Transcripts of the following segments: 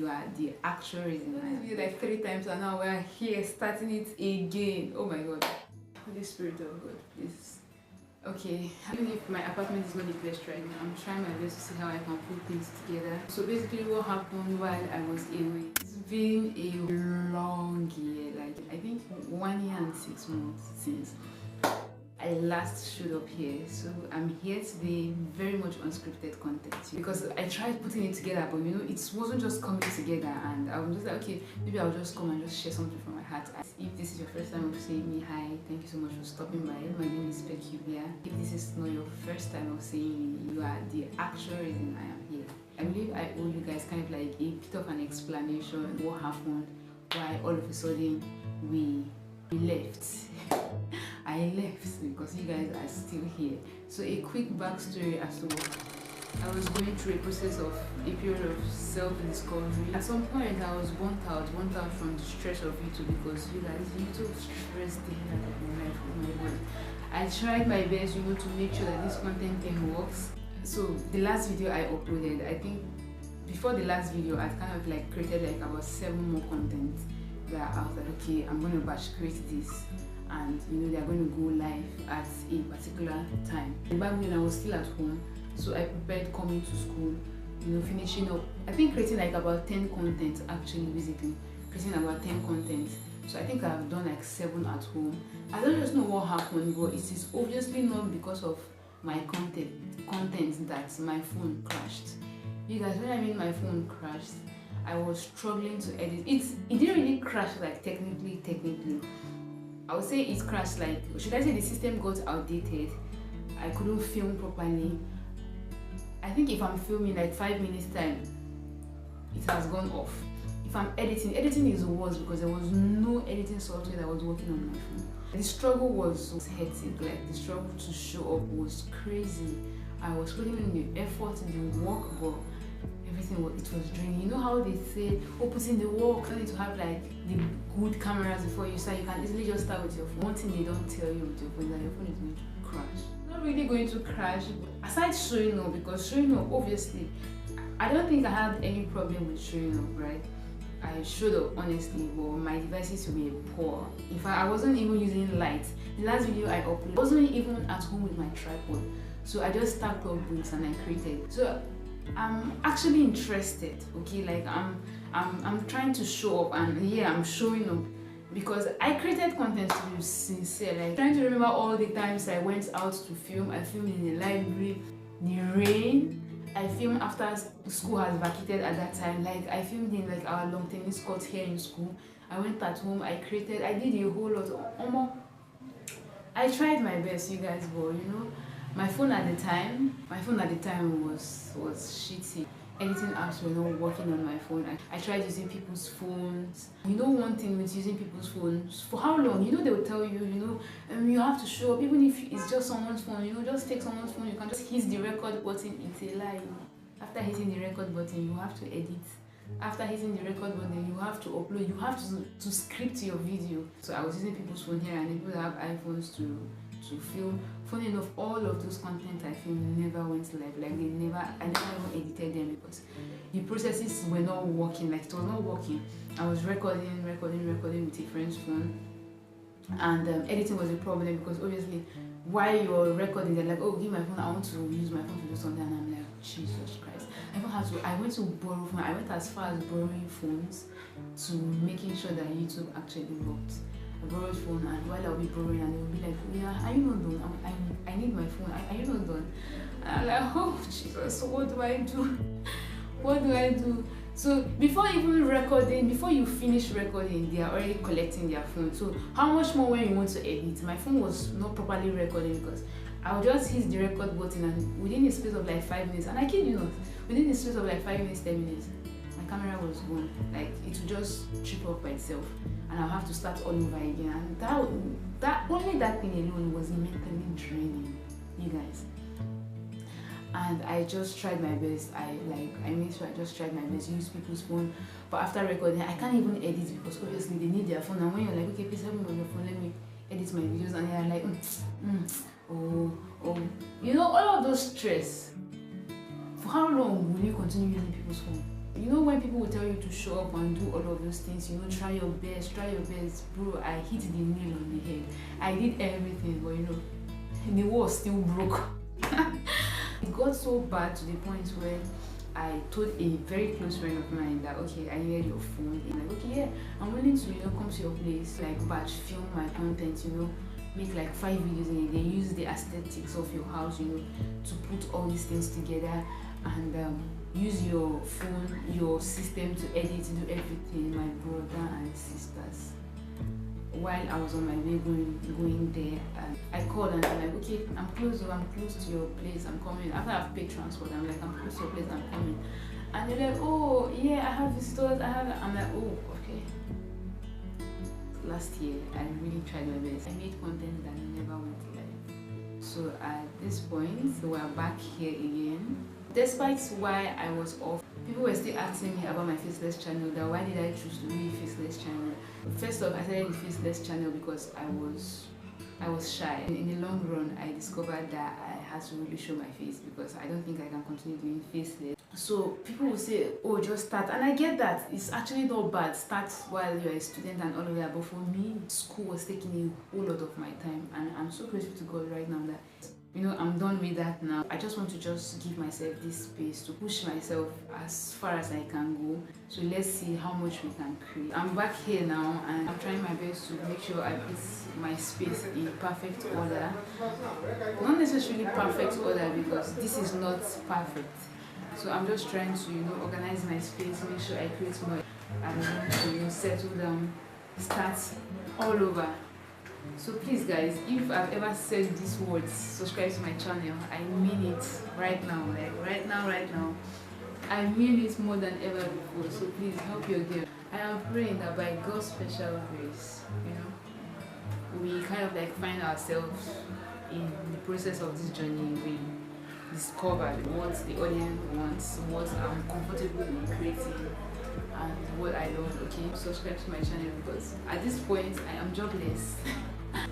you are the actual reason. I did like 3 times and now we're here starting it again. Oh my god. Holy Spirit of God, please. Okay, even if my apartment is not the best right now, I'm trying my best to see how I can put things together. So basically what happened while I was away, it's been a long year, like I think 1 year and 6 months since I last showed up here. So I'm here today, very much unscripted content, because I tried putting it together, but you know, it wasn't just coming together, and I was just like, okay, maybe I'll just come and just share something from my heart. If this is your first time of seeing me, hi, thank you so much for stopping by. My name is Pekubia. If this is not your first time of seeing me, you are the actual reason I am here. I believe I owe you guys kind of like a bit of an explanation what happened, why all of a sudden we left. I left because you guys are still here. So a quick backstory as to what I was going through a process of a period of self-discovery. At some point I was burnt out from the stress of YouTube, because you guys, YouTube stress the hell out of my life. Oh my god. I tried my best, you know, to make sure that this content thing works. So the last video I uploaded, I think before the last video I kind of like created like about 7 more content where I was like, okay, I'm gonna batch create this, and you know, they're going to go live at a particular time. And back when I was still at home, so I prepared coming to school, you know, finishing up, I think creating like about 10 content actually, basically creating about 10 content. So I think I've done like 7 at home. I don't just know what happened, but it is obviously not because of my content that my phone crashed. You guys, when I mean my phone crashed, I was struggling to edit. It didn't really crash like technically. I would say it crashed, like, should I say the system got outdated. I couldn't film properly. I think if I'm filming like 5 minutes time, it has gone off. If I'm editing is worse because there was no editing software that was working on my phone. The struggle was hectic, like the struggle to show up was crazy. I was putting in the effort, the work, but everything was draining. You know how they say, oh, put in the work, you need to have like the good cameras before you start. You can easily just start with your phone. One thing they don't tell you with your phone is that your phone is going to crash. Not really going to crash, but aside showing up, because showing up, obviously, I don't think I had any problem with showing up, right? I showed up honestly, but my devices were poor. In fact, I wasn't even using lights. The last video I uploaded, I wasn't even at home with my tripod. So I just stacked up bricks and I created. So I'm actually interested, okay? Like I'm trying to show up, and yeah, I'm showing up because I created content to be sincere. Like trying to remember all the times I went out to film. I filmed in the library, the rain. I filmed after school has vacated at that time. Like I filmed in like our long tennis court here in school. I went at home. I did a whole lot of I tried my best, you guys, but you know, my phone at the time was shitty. Editing apps were not working on my phone. I tried using people's phones. You know, one thing with using people's phones, for how long? You know, they will tell you, you know, you have to show up, even if it's just someone's phone. You know, just take someone's phone. You can just hit the record button. It's a lie. After hitting the record button, you have to edit. After hitting the record button, you have to upload. You have to script your video. So I was using people's phone here, and people that have iPhones to film. Funny enough, all of those content I filmed never went live. Like I never even edited them because the processes were not working. Like it was not working. I was recording with a friend's phone, and editing was a problem because obviously while you're recording, they're like, oh, give my phone. I want to use my phone to do something, and I'm like, Jesus Christ. I went to borrow phone. I went as far as borrowing phones to making sure that YouTube actually worked. I borrowed phone, and while I'll be borrowing, and they'll be like, yeah, are you not done? I need my phone. Are you not done? And I'm like, oh Jesus, so what do I do? What do I do? So before you finish recording, they are already collecting their phone. So how much more when you want to edit? My phone was not properly recording because I'll just hit the record button, and within the space of like 5 minutes, and I kid you not, within the space of like 5 minutes, 10 minutes, my camera was gone. Like it would just trip off by itself, and I'll have to start all over again. And that thing alone was mentally draining, you guys. And I just tried my best. I made sure I just tried my best to use people's phone. But after recording, I can't even edit because obviously they need their phone. And when you're like, okay, please help me on your phone, let me edit my videos, and they're like, you know, all of those stress. For how long will you continue using people's phone? You know when people will tell you to show up and do all of those things, you know, try your best, bro, I hit the nail on the head. I did everything, but you know, the wall still broke. It got so bad to the point where I told a very close friend of mine that, okay, I needed your phone. And like, okay, yeah, I'm willing to, you know, come to your place, like batch film my content, you know, make like 5 videos in a day, use the aesthetics of your house, you know, to put all these things together, and use your phone, your system to edit, to do everything, my brother and sisters. While I was on my way going there, I called and I'm like, okay, I'm close to your place, I'm coming. After I've paid transport, I'm like, I'm close to your place, I'm coming. And they're like, oh yeah, I have visitors, I'm like, oh, okay. Last year, I really tried my best. I made content that never went live. So at this point, we're back here again. Despite why I was off, people were still asking me about my faceless channel, that why did I choose to do a faceless channel. First off, I started the faceless channel because I was shy. In the long run, I discovered that I had to really show my face because I don't think I can continue doing faceless. So people will say, oh, just start, and I get that. It's actually not bad. Start while you're a student and all of that, but for me, school was taking a whole lot of my time, and I'm so grateful to God right now that, you know, I'm done with that now. I just want to just give myself this space to push myself as far as I can go. So let's see how much we can create. I'm back here now and I'm trying my best to make sure I put my space in perfect order. Not necessarily perfect order because this is not perfect. So I'm just trying to, you know, organize my space, make sure I create more. I'm going to, you know, settle down, start all over. So please guys, if I've ever said these words, subscribe to my channel. I mean it right now, like right now. I mean it more than ever before. So please help your girl. I am praying that by God's special grace, you know, we kind of like find ourselves in the process of this journey. We discover what the audience wants, what I'm comfortable in creating, and what I love. Okay, subscribe to my channel because at this point I am jobless.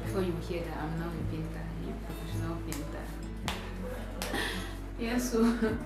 Before you hear that, I'm now a painter, a professional painter. Yeah, so